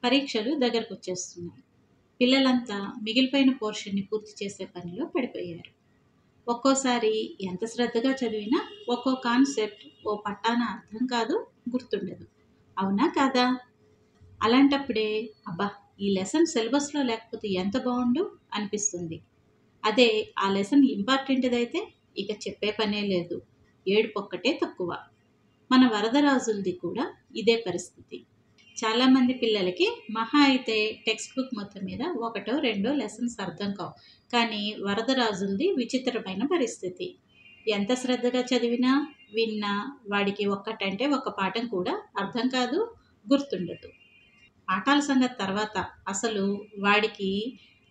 పరీక్షలు దగ్గరకొచ్చేస్తున్నాయి. పిల్లలంతా మిగిలిపోయిన పోర్షన్‌ని పూర్తి చేసే పనిలో పడిపోయారు. ఒక్కోసారి ఎంత శ్రద్ధగా చదివినా ఒక్కో కాన్సెప్ట్ ఓ పట్టాన అర్థం కాదు, గుర్తుండదు. అవునా కాదా? అలాంటప్పుడే అబ్బా! ఈ లెసన్ సిలబస్‌లో లేకపోతే ఎంత బావుండు అనిపిస్తుంది. అదే ఆ లెసన్ ఇంపార్టెంట్‌దైతే ఇక చెప్పే పనే లేదు. ఏడుపొక్కటే తక్కువ. మన వరదరాజులది కూడా ఇదే పరిస్థితి. చాలామంది పిల్లలకి మహా అయితే టెక్స్ట్ బుక్ మొత్తం మీద ఒకటో రెండో లెసన్స్ అర్థం కావు. కానీ వరదరాజులది విచిత్రమైన పరిస్థితి. ఎంత శ్రద్ధగా చదివినా, విన్నా వాడికి ఒక్కటంటే ఒక్క పాఠం కూడా అర్థం కాదు, గుర్తుండదు. పాఠాల సంగతి తర్వాత అసలు వాడికి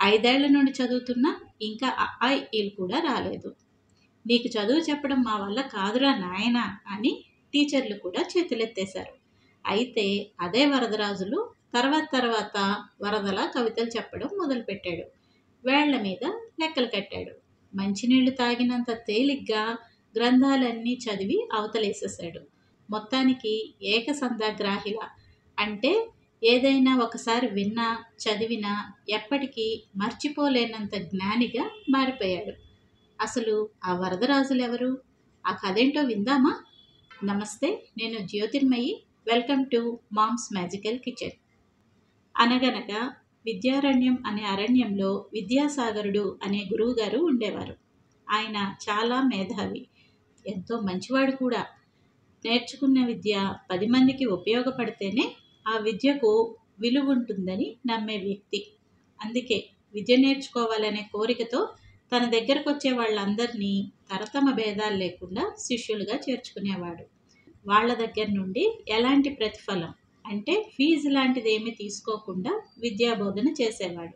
5 ఏళ్ల నుండి చదువుతున్నా ఇంకా అ, ఆ, ఇలు కూడా రాలేదు. నీకు చదువు చెప్పడం మా వల్ల కాదురా నాయనా అని టీచర్లు కూడా చేతులెత్తేశారు. అయితే అదే వరదరాజులు తర్వాత వరదలా కవితలు చెప్పడం మొదలుపెట్టాడు. వేళ్ల మీద లెక్కలు కట్టాడు. మంచినీళ్లు తాగినంత తేలిగ్గా గ్రంథాలన్నీ చదివి అవతలేసేశాడు. మొత్తానికి ఏకసంధాగ్రాహిలా, అంటే ఏదైనా ఒకసారి విన్నా, చదివినా ఎప్పటికీ మర్చిపోలేనంత జ్ఞానిగా మారిపోయాడు. అసలు ఆ వరదరాజులెవరు? ఆ కథేంటో విందామా? నమస్తే, నేను Jyotirmayi. Welcome to moms magical kitchen. అనగనగా విద్యారణ్యం అనే అరణ్యంలో విద్యాసాగరుడు అనే గురువుగారు ఉండేవారు. ఆయన చాలా మేధావి, ఎంతో మంచివాడు కూడా. నేర్చుకున్న విద్య 10 మందికి ఉపయోగపడితేనే ఆ విద్యకు విలువుంటుందని నమ్మే వ్యక్తి. అందుకే విద్య నేర్చుకోవాలనే కోరికతో తన దగ్గరకొచ్చే వాళ్ళందరినీ తరతమ భేదాలు లేకుండా శిష్యులుగా చేర్చుకునేవాడు. వాళ్ళ దగ్గర నుండి ఎలాంటి ప్రతిఫలం, అంటే ఫీజు లాంటిదేమీ తీసుకోకుండా విద్యాబోధన చేసేవాడు.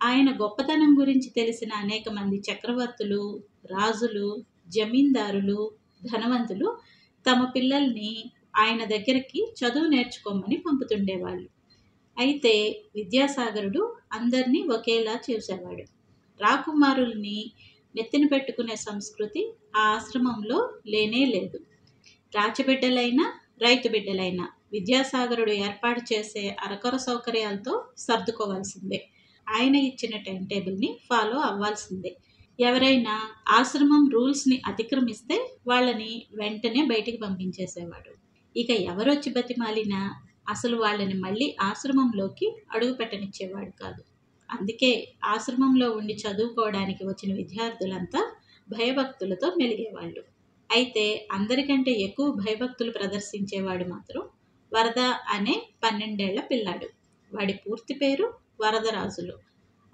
ఆయన గొప్పతనం గురించి తెలిసిన అనేక మంది చక్రవర్తులు, రాజులు, జమీందారులు, ధనవంతులు తమ పిల్లల్ని ఆయన దగ్గరికి చదువు నేర్చుకోమని పంపుతుండేవాళ్ళు. అయితే విద్యాసాగరుడు అందరినీ ఒకేలా చూసేవాడు. రాకుమారుల్ని నెత్తిన పెట్టుకునే సంస్కృతి ఆ ఆశ్రమంలో లేనే లేదు. రాచబిడ్డలైనా, రైతు బిడ్డలైనా విద్యాసాగరుడు ఏర్పాటు చేసే అరకొర సౌకర్యాలతో సర్దుకోవాల్సిందే. ఆయన ఇచ్చిన టైం టేబుల్ని ఫాలో అవ్వాల్సిందే. ఎవరైనా ఆశ్రమం రూల్స్ని అతిక్రమిస్తే వాళ్ళని వెంటనే బయటికి పంపించేసేవాడు. ఇక ఎవరొచ్చి బతిమాలినా అసలు వాళ్ళని మళ్ళీ ఆశ్రమంలోకి అడుగు పెట్టనిచ్చేవాడు కాదు. అందుకే ఆశ్రమంలో ఉండి చదువుకోవడానికి వచ్చిన విద్యార్థులంతా భయభక్తులతో మెలిగేవాళ్ళు. అయితే అందరికంటే ఎక్కువ భయభక్తులు ప్రదర్శించేవాడు మాత్రం వరద అనే 12 ఏళ్ల పిల్లాడు. వాడి పూర్తి పేరు వరదరాజులు.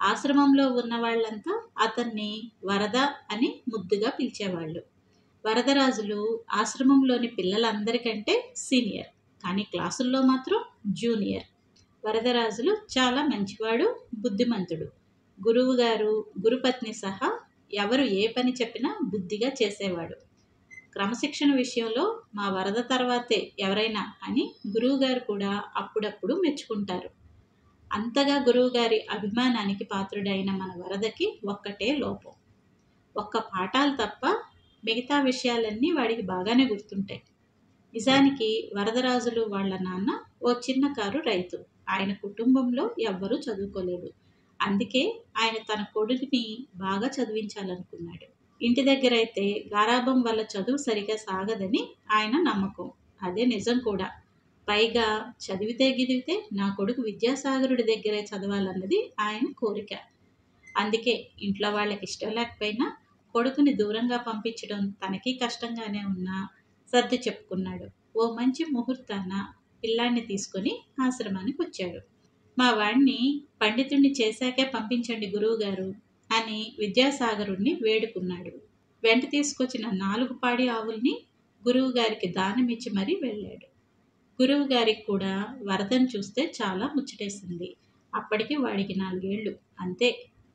ఆశ్రమంలో ఉన్న వాళ్ళంతా అతన్ని వరద అని ముద్దుగా పిలిచేవాళ్ళు. వరదరాజులు ఆశ్రమంలోని పిల్లలందరికంటే సీనియర్, కానీ క్లాసుల్లో మాత్రం జూనియర్. వరదరాజులు చాలా మంచివాడు, బుద్ధిమంతుడు. గురువుగారు, గురుపత్ని సహా ఎవరు ఏ పని చెప్పినా బుద్ధిగా చేసేవాడు. క్రమశిక్షణ విషయంలో మా వరద తర్వాతే ఎవరైనా అని గురువుగారు కూడా అప్పుడప్పుడు మెచ్చుకుంటారు. అంతగా గురువుగారి అభిమానానికి పాత్రుడైన మన వరదకి ఒక్కటే లోపం. ఒక్క పాఠాలు తప్ప మిగతా విషయాలన్నీ వాడికి బాగానే గుర్తుంటాయి. నిజానికి వరదరాజులు వాళ్ళ నాన్న ఓ చిన్నకారు రైతు. ఆయన కుటుంబంలో ఎవ్వరూ చదువుకోలేదు. అందుకే ఆయన తన కొడుకుని బాగా చదివించాలనుకున్నాడు. ఇంటి దగ్గరైతే గారాబం వల్ల చదువు సరిగా సాగదని ఆయన నమ్మకం. అదే నిజం కూడా. పైగా చదివితే గిదివితే నా కొడుకు విద్యాసాగరుడి దగ్గరే చదవాలన్నది ఆయన కోరిక. అందుకే ఇంట్లో వాళ్ళకి ఇష్టం లేకపోయినా కొడుకుని దూరంగా పంపించడం తనకి కష్టంగానే ఉన్నా సర్ది చెప్పుకున్నాడు. ఓ మంచి ముహూర్తాన పిల్లాన్ని తీసుకొని ఆశ్రమానికి వచ్చాడు. మా వాణ్ణి పండితుణ్ణి చేశాకే పంపించండి గురువుగారు అని విద్యాసాగరుణ్ణి వేడుకున్నాడు. వెంట తీసుకొచ్చిన 4 పాడి ఆవుల్ని గురువుగారికి దానమిచ్చి మరీ వెళ్ళాడు. గురువుగారికి కూడా వరదను చూస్తే చాలా ముచ్చటేసింది. అప్పటికి వాడికి 4 ఏళ్ళు అంతే.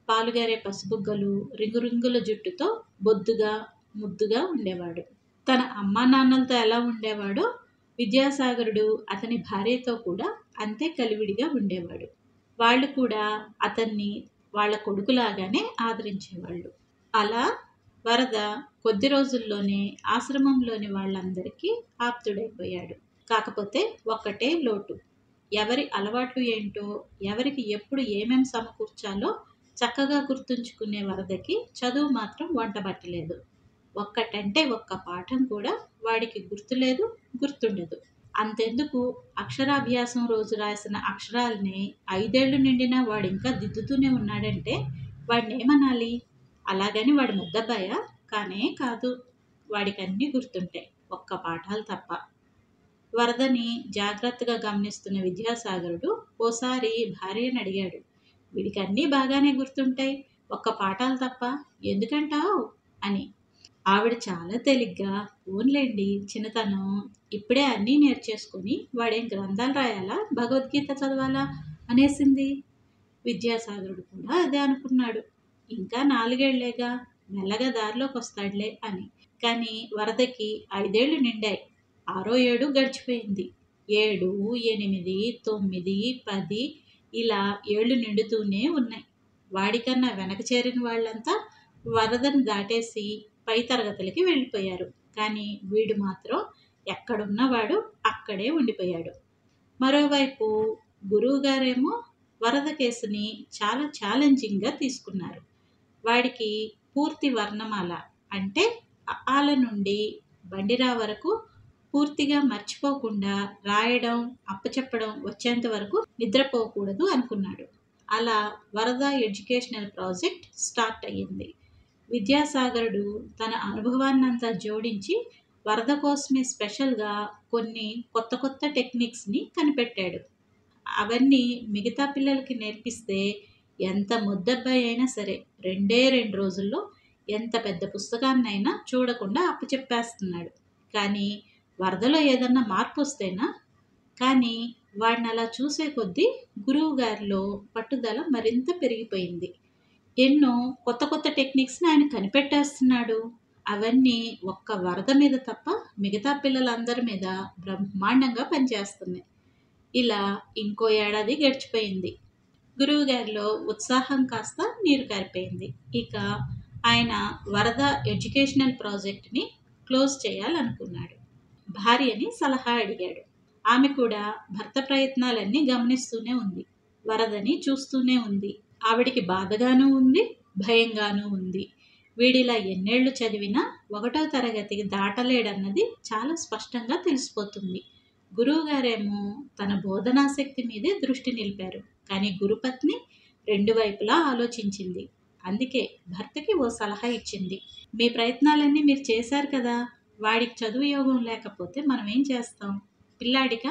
పాలుగారే పసుబుగ్గలు, రింగురింగుల జుట్టుతో బొద్దుగా, ముద్దుగా ఉండేవాడు. తన అమ్మా నాన్నలతో ఎలా ఉండేవాడో విద్యాసాగరుడు అతని భార్యతో కూడా అంతే కలివిడిగా ఉండేవాడు. వాళ్ళు కూడా అతన్ని వాళ్ళ కొడుకులాగానే ఆదరించేవాళ్ళు. అలా వరద కొద్ది రోజుల్లోనే ఆశ్రమంలోని వాళ్ళందరికీ ఆప్తుడైపోయాడు. కాకపోతే ఒక్కటే లోటు. ఎవరి అలవాట్లు ఏంటో, ఎవరికి ఎప్పుడు ఏమేం సమకూర్చాలో చక్కగా గుర్తుంచుకునే వరదకి చదువు మాత్రం వంటబట్టలేదు. ఒక్కటంటే ఒక్క పాఠం కూడా వాడికి గుర్తులేదు, గుర్తుండదు. అంతెందుకు, అక్షరాభ్యాసం రోజు రాసిన అక్షరాల్ని 5 ఏళ్ళు నిండినా వాడింకా దిద్దుతూనే ఉన్నాడంటే వాడినేమనాలి? అలాగని వాడు ముద్దబ్బాయా? కానే కాదు. వాడికన్నీ గుర్తుంటాయి, ఒక్క పాఠాలు తప్ప. వరదని జాగ్రత్తగా గమనిస్తున్న విద్యాసాగరుడు ఓసారి భార్యని అడిగాడు. వీడికన్నీ బాగానే గుర్తుంటాయి, ఒక్క పాఠాలు తప్ప, ఎందుకంటావు అని. ఆవిడ చాలా తేలిగ్గా, పోన్లేండి చిన్నతనం, ఇప్పుడే అన్నీ నేర్చేసుకుని వాడేం గ్రంథాలు రాయాలా, భగవద్గీత చదవాలా అనేసింది. విద్యాసాగరుడు కూడా అదే అనుకున్నాడు. ఇంకా 4 ఏళ్లేగా, మెల్లగా దారిలోకి వస్తాడులే అని. కానీ వరదకి 5 ఏళ్ళు నిండాయి. 6వ ఏడు గడిచిపోయింది. 7, 8, 9, 10 ఇలా ఏళ్ళు నిండుతూనే ఉన్నాయి. వాడికన్నా వెనక చేరిన వాళ్ళంతా వరదను దాటేసి పై తరగతులకి వెళ్ళిపోయారు. కానీ వీడు మాత్రం ఎక్కడున్నవాడు అక్కడే ఉండిపోయాడు. మరోవైపు గురువుగారేమో వరద కేసుని చాలా ఛాలెంజింగ్గా తీసుకున్నారు. వాడికి పూర్తి వర్ణమాల అంటే ఆల నుండి బండిరా వరకు పూర్తిగా మర్చిపోకుండా రాయడం, అప్పచెప్పడం వచ్చేంత వరకు నిద్రపోకూడదు అనుకున్నాడు. అలా వరద ఎడ్యుకేషనల్ ప్రాజెక్ట్ స్టార్ట్ అయ్యింది. విద్యాసాగరుడు తన అనుభవాన్నంతా జోడించి వరద కోసమే స్పెషల్గా కొన్ని కొత్త కొత్త టెక్నిక్స్ని కనిపెట్టాడు. అవన్నీ మిగతా పిల్లలకి నేర్పిస్తే ఎంత ముద్దబ్బాయి అయినా సరే 2 రోజుల్లో ఎంత పెద్ద పుస్తకాన్నైనా చూడకుండా అప్పచెప్పేస్తున్నాడు. కానీ వరదలో ఏదన్నా మార్పు వస్తేనా? కానీ వాడిని అలా చూసే కొద్దీ గురువు గారిలో పట్టుదల మరింత పెరిగిపోయింది. ఎన్నో కొత్త కొత్త టెక్నిక్స్ని ఆయన కనిపెట్టేస్తున్నాడు. అవన్నీ ఒక్క వరద మీద తప్ప మిగతా పిల్లలందరి మీద బ్రహ్మాండంగా పనిచేస్తున్నాయి. ఇలా ఇంకో ఏడాది గడిచిపోయింది. గురువుగారిలో ఉత్సాహం కాస్త నీరు కారిపోయింది. ఇక ఆయన వరద ఎడ్యుకేషనల్ ప్రాజెక్ట్ని క్లోజ్ చేయాలనుకున్నాడు. భార్యని సలహా అడిగాడు. ఆమె కూడా భర్త ప్రయత్నాలన్నీ గమనిస్తూనే ఉంది. వరదని చూస్తూనే ఉంది. ఆవిడికి బాధగానూ ఉంది, భయంగానూ ఉంది. వీడిలా ఎన్నేళ్లు చదివినా 1వ తరగతికి దాటలేడన్నది చాలా స్పష్టంగా తెలిసిపోతుంది. గురువుగారేమో తన బోధనాశక్తి మీదే దృష్టి నిలిపారు. కానీ గురుపత్ని 2 వైపులా ఆలోచించింది. అందుకే భర్తకి ఓ సలహా ఇచ్చింది. మీ ప్రయత్నాలన్నీ మీరు చేశారు కదా, వాడికి చదువు యోగం లేకపోతే మనం ఏం చేస్తాం? పిల్లాడిక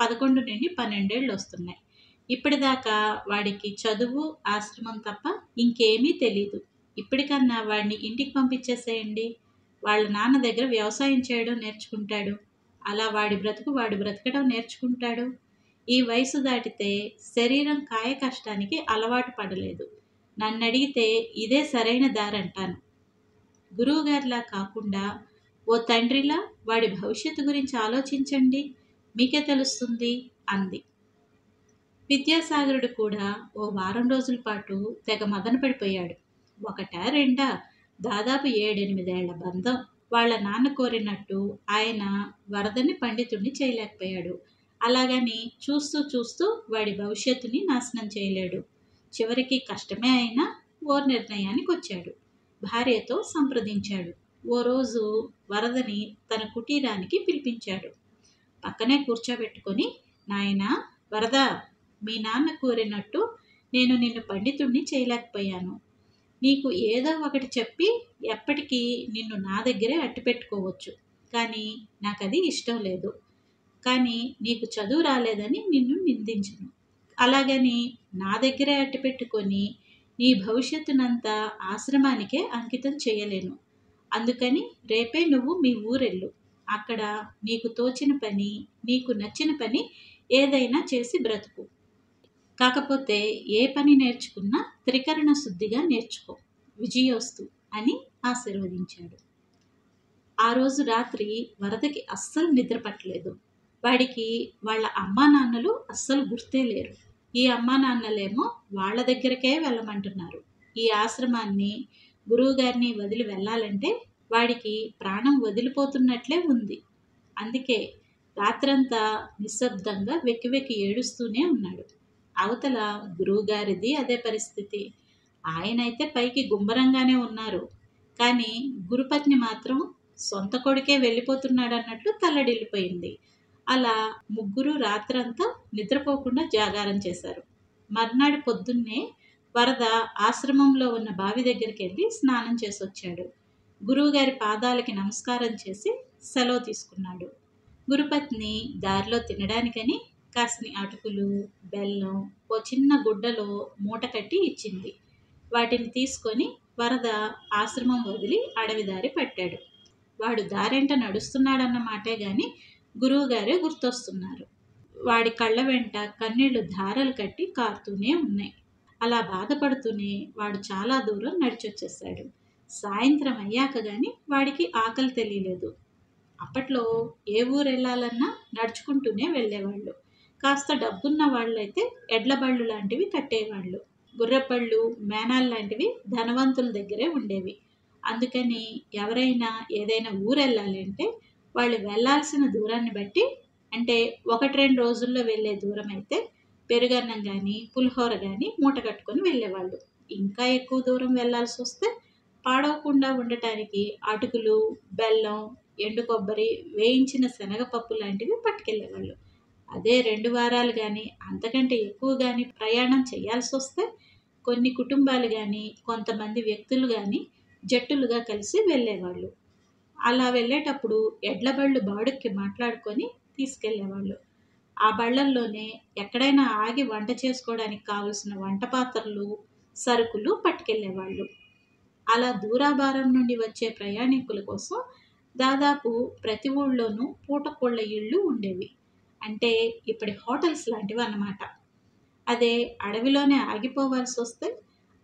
11 నుండి 12 ఏళ్ళు వస్తున్నాయి. ఇప్పటిదాకా వాడికి చదువు, ఆశ్రమం తప్ప ఇంకేమీ తెలీదు. ఇప్పటికన్నా వాడిని ఇంటికి పంపించేసేయండి. వాళ్ళ నాన్న దగ్గర వ్యవసాయం చేయడం నేర్చుకుంటాడు. అలా వాడి బ్రతుకు వాడు బ్రతకడం నేర్చుకుంటాడు. ఈ వయసు దాటితే శరీరం కాయ కష్టానికి అలవాటు పడలేదు. నన్నడిగితే ఇదే సరైన దారంటాను. గురువుగారిలా కాకుండా ఓ తండ్రిలా వాడి భవిష్యత్తు గురించి ఆలోచించండి, మీకే తెలుస్తుంది అంది. విద్యాసాగరుడు కూడా ఓ వారం రోజుల పాటు తెగ మదన పడిపోయాడు. 1, 2 దాదాపు 7, 8 ఏళ్ల బంధం. వాళ్ళ నాన్న కోరినట్టు ఆయన వరదని పండితుణ్ణి చేయలేకపోయాడు. అలాగని చూస్తూ చూస్తూ వాడి భవిష్యత్తుని నాశనం చేయలేడు. చివరికి కష్టమే అయినా ఓ నిర్ణయానికి వచ్చాడు. భార్యతో సంప్రదించాడు. ఓ రోజు వరదని తన కుటీరానికి పిలిపించాడు. పక్కనే కూర్చోబెట్టుకొని, నాయనా వరద, మీ నాన్న కోరినట్టు నేను నిన్ను పండితుణ్ణి చేయలేకపోయాను. నీకు ఏదో ఒకటి చెప్పి ఎప్పటికీ నిన్ను నా దగ్గరే అట్టిపెట్టుకోవచ్చు. కానీ నాకది ఇష్టం లేదు. కానీ నీకు చదువు రాలేదని నిన్ను నిందించను. అలాగని నా దగ్గరే అట్టిపెట్టుకొని నీ భవిష్యత్తునంతా ఆశ్రమానికే అంకితం చేయలేను. అందుకని రేపే నువ్వు మీ ఊరెళ్ళు. అక్కడ నీకు తోచిన పని, నీకు నచ్చిన పని ఏదైనా చేసి బ్రతుకు. కాకపోతే ఏ పని నేర్చుకున్నా త్రికరణ శుద్ధిగా నేర్చుకో. విజయోస్తు అని ఆశీర్వదించాడు. ఆ రోజు రాత్రి వరదకి అస్సలు నిద్ర పట్టలేదు. వాడికి వాళ్ళ అమ్మా నాన్నలు అస్సలు గుర్తే లేరు. ఈ అమ్మా నాన్నలేమో వాళ్ళ దగ్గరకే వెళ్ళమంటున్నారు. ఈ ఆశ్రమాన్ని, గురువుగారిని వదిలి వెళ్ళాలంటే వాడికి ప్రాణం వదిలిపోతున్నట్లే ఉంది. అందుకే రాత్రంతా నిశ్శబ్దంగా వెక్కి వెక్కి ఏడుస్తూనే ఉన్నాడు. అవతల గురువుగారిది అదే పరిస్థితి. ఆయనైతే పైకి గుమ్మరంగానే ఉన్నారు. కానీ గురుపత్ని మాత్రం సొంత కొడుకే వెళ్ళిపోతున్నాడన్నట్లు తల్లడిల్లిపోయింది. అలా ముగ్గురు రాత్రంతా నిద్రపోకుండా జాగారం చేశారు. మర్నాడు పొద్దున్నే వరద ఆశ్రమంలో ఉన్న బావి దగ్గరికి వెళ్ళి స్నానం చేసొచ్చాడు. గురువుగారి పాదాలకి నమస్కారం చేసి సెలవు తీసుకున్నాడు. గురుపత్ని దారిలో తినడానికని కాసిని అటుకులు, బెల్లం ఓ చిన్న గుడ్డలో మూట కట్టి ఇచ్చింది. వాటిని తీసుకొని వరద ఆశ్రమం వదిలి అడవి దారి పట్టాడు. వాడు దారెంట నడుస్తున్నాడన్న మాటే గాని గురువుగారే గుర్తొస్తున్నారు. వాడి కళ్ళ వెంట కన్నీళ్లు ధారలు కట్టి కారుతూనే ఉన్నాయి. అలా బాధపడుతూనే వాడు చాలా దూరం నడిచొచ్చేశాడు. సాయంత్రం అయ్యాక గాని వాడికి ఆకలి తెలియలేదు. అప్పట్లో ఏ ఊరు వెళ్ళాలన్నా నడుచుకుంటూనే వెళ్ళేవాళ్ళు. కాస్త డబ్బున్న వాళ్ళైతే ఎడ్ల బళ్ళు లాంటివి కట్టేవాళ్ళు. గుర్రబళ్ళు, మేనాలు లాంటివి ధనవంతుల దగ్గరే ఉండేవి. అందుకని ఎవరైనా ఏదైనా ఊరు వెళ్ళాలంటే వాళ్ళు వెళ్ళాల్సిన దూరాన్ని బట్టి, అంటే 1-2 రోజుల్లో వెళ్ళే దూరం అయితే పెరుగన్నం కానీ పులిహోర కానీ మూట కట్టుకొని వెళ్ళేవాళ్ళు. ఇంకా ఎక్కువ దూరం వెళ్ళాల్సి వస్తే పాడవకుండా ఉండటానికి అటుకులు, బెల్లం, ఎండు కొబ్బరి, వేయించిన శనగపప్పు లాంటివి పట్టుకెళ్ళేవాళ్ళు. అదే 2 వారాలు కానీ అంతకంటే ఎక్కువ కానీ ప్రయాణం చేయాల్సి వస్తే కొన్ని కుటుంబాలు కానీ కొంతమంది వ్యక్తులు కానీ జట్టులుగా కలిసి వెళ్ళేవాళ్ళు. అలా వెళ్ళేటప్పుడు ఎడ్ల బళ్ళు బాడుక్కి మాట్లాడుకొని తీసుకెళ్ళేవాళ్ళు. ఆ బళ్ళల్లోనే ఎక్కడైనా ఆగి వంట చేసుకోవడానికి కావలసిన వంట పాత్రలు, సరుకులు పట్టుకెళ్ళేవాళ్ళు. అలా దూరాభారం నుండి వచ్చే ప్రయాణికుల కోసం దాదాపు ప్రతి ఊళ్ళోనూ పూటకోళ్ళ ఇళ్ళు ఉండేవి. అంటే ఇప్పటి హోటల్స్ లాంటివి అన్నమాట. అదే అడవిలోనే ఆగిపోవాల్సి వస్తే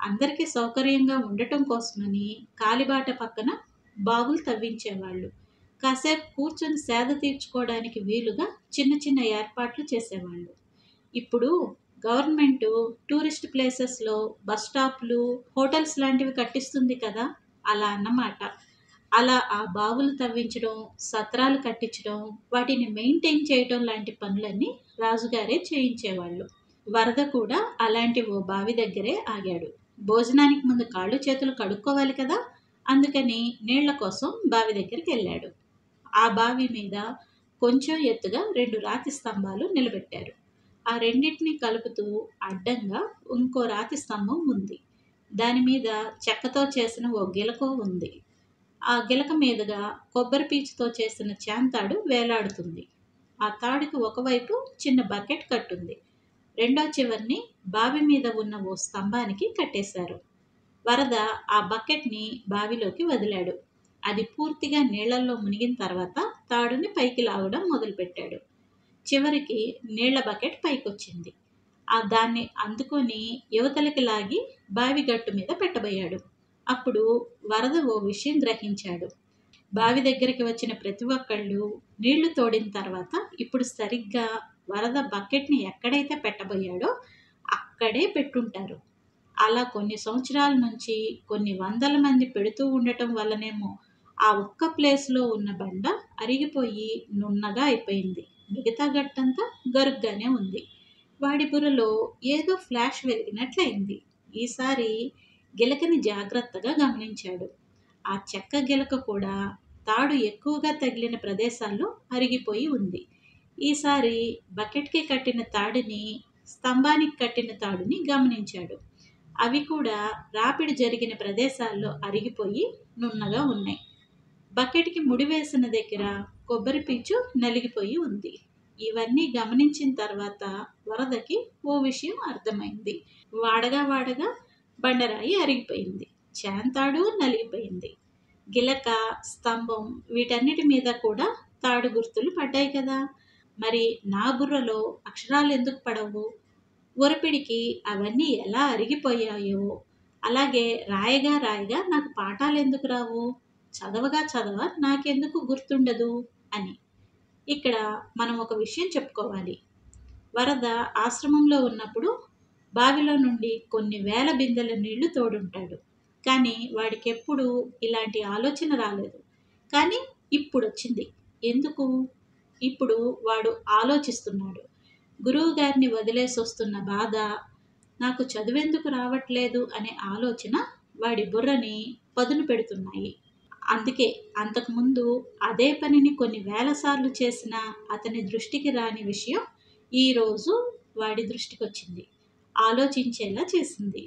అందరికీ సౌకర్యంగా ఉండటం కోసమని కాలిబాట పక్కన బావులు తవ్వించేవాళ్ళు. కాసేపు కూర్చొని సేద తీర్చుకోవడానికి వీలుగా చిన్న చిన్న ఏర్పాట్లు చేసేవాళ్ళు. ఇప్పుడు గవర్నమెంటు టూరిస్ట్ ప్లేసెస్లో బస్ స్టాప్లు, హోటల్స్ లాంటివి కట్టిస్తుంది కదా, అలా అన్నమాట. అలా ఆ బావులు తవ్వించడం, సత్రాలు కట్టించడం, వాటిని మెయింటైన్ చేయడం లాంటి పనులన్నీ రాజుగారే చేయించేవాళ్ళు. వరద కూడా అలాంటి ఓ బావి దగ్గరే ఆగాడు. భోజనానికి ముందు కాళ్ళు చేతులు కడుక్కోవాలి కదా, అందుకని నీళ్ల కోసం బావి దగ్గరికి వెళ్ళాడు. ఆ బావి మీద కొంచెం ఎత్తుగా 2 రాతి స్తంభాలు నిలబెట్టారు. ఆ రెండింటిని కలుపుతూ అడ్డంగా ఇంకో రాతి స్తంభం ఉంది. దాని మీద చెక్కతో చేసిన ఓ గిలక ఉంది. ఆ గిలక మీదుగా కొబ్బరి పీచుతో చేసిన చాంతాడు వేలాడుతుంది. ఆ తాడుకి ఒకవైపు చిన్న బకెట్ కట్టుంది. రెండో చివర్ని బావి మీద ఉన్న ఓ స్తంభానికి కట్టేశారు. వరద ఆ బకెట్ని బావిలోకి వదిలాడు. అది పూర్తిగా నీళ్లలో మునిగిన తర్వాత తాడుని పైకి లాగడం మొదలుపెట్టాడు. చివరికి నీళ్ల బకెట్ పైకొచ్చింది. దాన్ని అందుకొని యువతలకి లాగి బావి గట్టు మీద పెట్టబోయాడు. అప్పుడు వరద ఓ విషయం గ్రహించాడు. బావి దగ్గరికి వచ్చిన ప్రతి ఒక్కళ్ళు నీళ్లు తోడిన తర్వాత ఇప్పుడు సరిగ్గా వరద బకెట్ని ఎక్కడైతే పెట్టబోయాడో అక్కడే పెట్టుంటారు. అలా కొన్ని సంవత్సరాల నుంచి కొన్ని వందల మంది పెడుతూ ఉండటం వల్లనేమో ఆ ఒక్క ప్లేస్లో ఉన్న బండ అరిగిపోయి నున్నగా అయిపోయింది. మిగతా గట్టంతా గరుగ్గానే ఉంది. వాడి బుర్రలో ఏదో ఫ్లాష్ వెలిగినట్లయింది. ఈసారి గిలకని జాగ్రత్తగా గమనించాడు. ఆ చెక్క గిలక కూడా తాడు ఎక్కువగా తగిలిన ప్రదేశాల్లో అరిగిపోయి ఉంది. ఈసారి బకెట్కి కట్టిన తాడుని, స్తంభానికి కట్టిన తాడుని గమనించాడు. అవి కూడా రాపిడి జరిగిన ప్రదేశాల్లో అరిగిపోయి నున్నగా ఉన్నాయి. బకెట్కి ముడివేసిన దగ్గర కొబ్బరి పీచు నలిగిపోయి ఉంది. ఇవన్నీ గమనించిన తర్వాత వరదకి ఓ విషయం అర్థమైంది. వాడగా వాడగా బండరాయి అరిగిపోయింది. చాంతాడు నలిగిపోయింది. గిలక, స్తంభం వీటన్నిటి మీద కూడా తాడు గుర్తులు పడ్డాయి కదా. మరి నా బుర్రలో అక్షరాలు ఎందుకు పడవు? ఒరపిడికి అవన్నీ ఎలా అరిగిపోయాయో అలాగే రాయగా రాయగా నాకు పాఠాలు ఎందుకు రావు? చదవగా నాకెందుకు గుర్తుండదు అని. ఇక్కడ మనం ఒక విషయం చెప్పుకోవాలి. వరద ఆశ్రమంలో ఉన్నప్పుడు బావిలో నుండి కొన్ని వేల బిందెల నీళ్లు తోడుంటాడు. కానీ వాడికెప్పుడు ఇలాంటి ఆలోచన రాలేదు. కానీ ఇప్పుడు వచ్చింది. ఎందుకు? ఇప్పుడు వాడు ఆలోచిస్తున్నాడు. గురువుగారిని వదిలేసి వస్తున్న బాధ, నాకు చదువెందుకు రావట్లేదు అనే ఆలోచన వాడి బుర్రని పదును పెడుతున్నాయి. అందుకే అంతకుముందు అదే పనిని కొన్ని వేల సార్లు చేసినా అతని దృష్టికి రాని విషయం ఈరోజు వాడి దృష్టికొచ్చింది. ఆలోచించేలా చేసింది.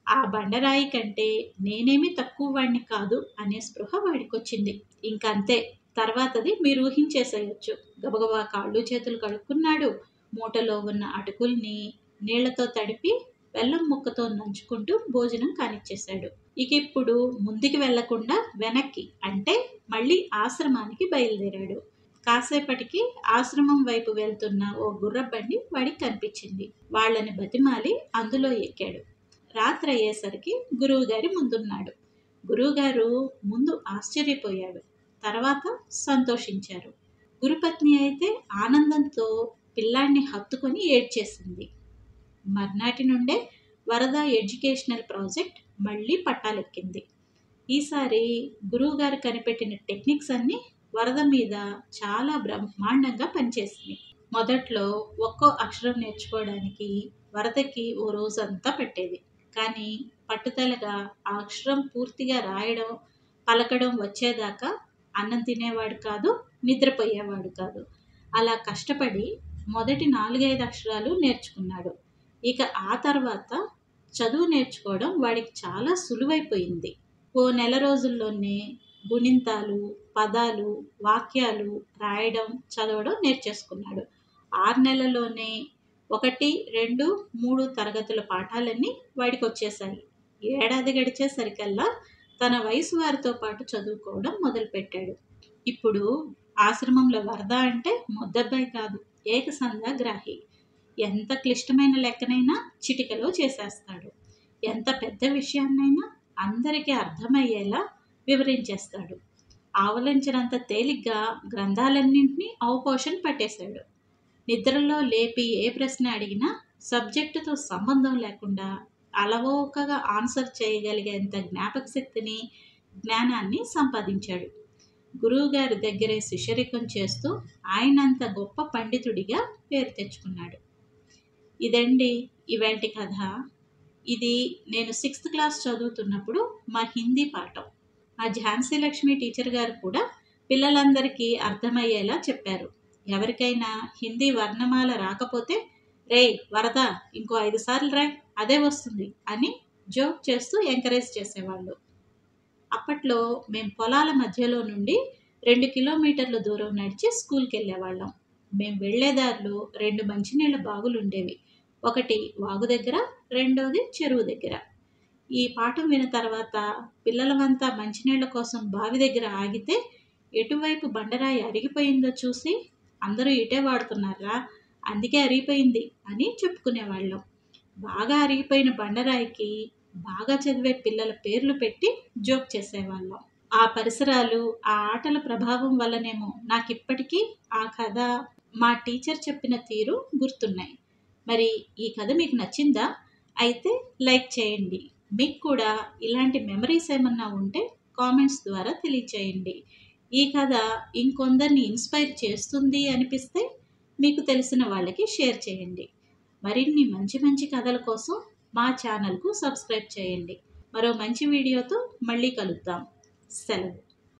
ఆ బండరాయి కంటే నేనేమి తక్కువ వాడిని కాదు అనే స్పృహ వాడికొచ్చింది. ఇంకంతే, తర్వాతది మీరు ఊహించేసేయొచ్చు. గబగబా కాళ్ళు చేతులు కడుక్కున్నాడు. మూటలో ఉన్న అటుకుల్ని నీళ్లతో తడిపి బెల్లం ముక్కతో నంచుకుంటూ భోజనం కానిచ్చేశాడు. ఇక ఇప్పుడు ముందుకి వెళ్లకుండా వెనక్కి, అంటే మళ్ళీ ఆశ్రమానికి బయలుదేరాడు. కాసేపటికి ఆశ్రమం వైపు వెళ్తున్న ఓ గుర్రబండి వాడికి కనిపించింది. వాళ్ళని బతిమాలి అందులో ఎక్కాడు. రాత్రి అయ్యేసరికి గురువుగారి ముందున్నాడు. గురువుగారు ముందు ఆశ్చర్యపోయాడు, తర్వాత సంతోషించారు. గురుపత్ని అయితే ఆనందంతో పిల్లాన్ని హత్తుకొని ఏడ్చేసింది. మర్నాటి నుండే వరద ఎడ్యుకేషనల్ ప్రాజెక్ట్ మళ్ళీ పట్టాలెక్కింది. ఈసారి గురువుగారు కనిపెట్టిన టెక్నిక్స్ అన్నీ వరద మీద చాలా బ్రహ్మాండంగా పనిచేసింది. మొదట్లో ఒక్కో అక్షరం నేర్చుకోవడానికి వరదకి ఓ రోజంతా పట్టేది. కానీ పట్టుదలగా ఆ అక్షరం పూర్తిగా రాయడం, పలకడం వచ్చేదాకా అన్నం తినేవాడు కాదు, నిద్రపోయేవాడు కాదు. అలా కష్టపడి మొదటి 4-5 అక్షరాలు నేర్చుకున్నాడు. ఇక ఆ తర్వాత చదువు నేర్చుకోవడం వాడికి చాలా సులువైపోయింది. ఓ నెల రోజుల్లోనే గుణింతాలు, పదాలు, వాక్యాలు రాయడం, చదవడం నేర్చేసుకున్నాడు. 6 నెలల్లోనే 1, 2, 3 తరగతుల పాఠాలన్నీ వాడికి వచ్చేసాయి. ఏడాది గడిచేసరికల్లా తన వయసు వారితో పాటు చదువుకోవడం మొదలుపెట్టాడు. ఇప్పుడు ఆశ్రమంలో వరద అంటే ముద్దబ్బాయి కాదు, ఏకసంధాగ్రాహి. ఎంత క్లిష్టమైన లెక్కనైనా చిటికలో చేసేస్తాడు. ఎంత పెద్ద విషయాన్నైనా అందరికీ అర్థమయ్యేలా వివరించేస్తాడు. ఆవలించినంత తేలిగ్గా గ్రంథాలన్నింటినీ ఔపోషన్ పట్టేశాడు. నిద్రలో లేపి ఏ ప్రశ్న అడిగినా సబ్జెక్టుతో సంబంధం లేకుండా అలవోకగా ఆన్సర్ చేయగలిగేంత జ్ఞాపక శక్తిని, జ్ఞానాన్ని సంపాదించాడు. గురువుగారి దగ్గరే శిష్యరికం చేస్తూ ఆయనంత గొప్ప పండితుడిగా పేరు తెచ్చుకున్నాడు. ఇదండి ఇవాల్టి కథ. ఇది నేను 6th క్లాస్ చదువుతున్నప్పుడు మా హిందీ పాఠం. మా ఝాన్సీ లక్ష్మి టీచర్ గారు కూడా పిల్లలందరికీ అర్థమయ్యేలా చెప్పారు. ఎవరికైనా హిందీ వర్ణమాల రాకపోతే, రేయ్ వరద ఇంకో 5 సార్లు రాయ్, అదే వస్తుంది అని జోక్ చేస్తూ ఎంకరేజ్ చేసేవాళ్ళు. అప్పట్లో మేము పొలాల మధ్యలో నుండి 2 కిలోమీటర్ల దూరం నడిచి స్కూల్కి వెళ్ళేవాళ్ళం. మేము వెళ్లేదారిలో 2 మంచినీళ్ళ బావులు ఉండేవి. ఒకటి వాగు దగ్గర, రెండోది చెరువు దగ్గర. ఈ పాఠం విన్న తర్వాత పిల్లలమంతా మంచినీళ్ల కోసం బావి దగ్గర ఆగితే, ఎటువైపు బండరాయి అరిగిపోయిందో చూసి, అందరూ ఇటే వాడుతున్నారా, అందుకే అరిగిపోయింది అని చెప్పుకునేవాళ్ళం. బాగా అరిగిపోయిన బండరాయికి బాగా చదివే పిల్లల పేర్లు పెట్టి జోక్ చేసేవాళ్ళం. ఆ పరిసరాలు, ఆ ఆటల ప్రభావం వల్లనేమో నాకిప్పటికీ ఆ కథ, మా టీచర్ చెప్పిన తీరు గుర్తున్నాయి. మరి ఈ కథ మీకు నచ్చిందా? అయితే లైక్ చేయండి. మీకు కూడా ఇలాంటి మెమరీస్ ఏమన్నా ఉంటే కామెంట్స్ ద్వారా తెలియచేయండి. ఈ కథ ఇంకొందరిని ఇన్స్పైర్ చేస్తుంది అనిపిస్తే మీకు తెలిసిన వాళ్ళకి షేర్ చేయండి. మరిన్ని మంచి మంచి కథల కోసం మా ఛానల్కు సబ్స్క్రైబ్ చేయండి. మరో మంచి వీడియోతో మళ్ళీ కలుద్దాం. సెలవు.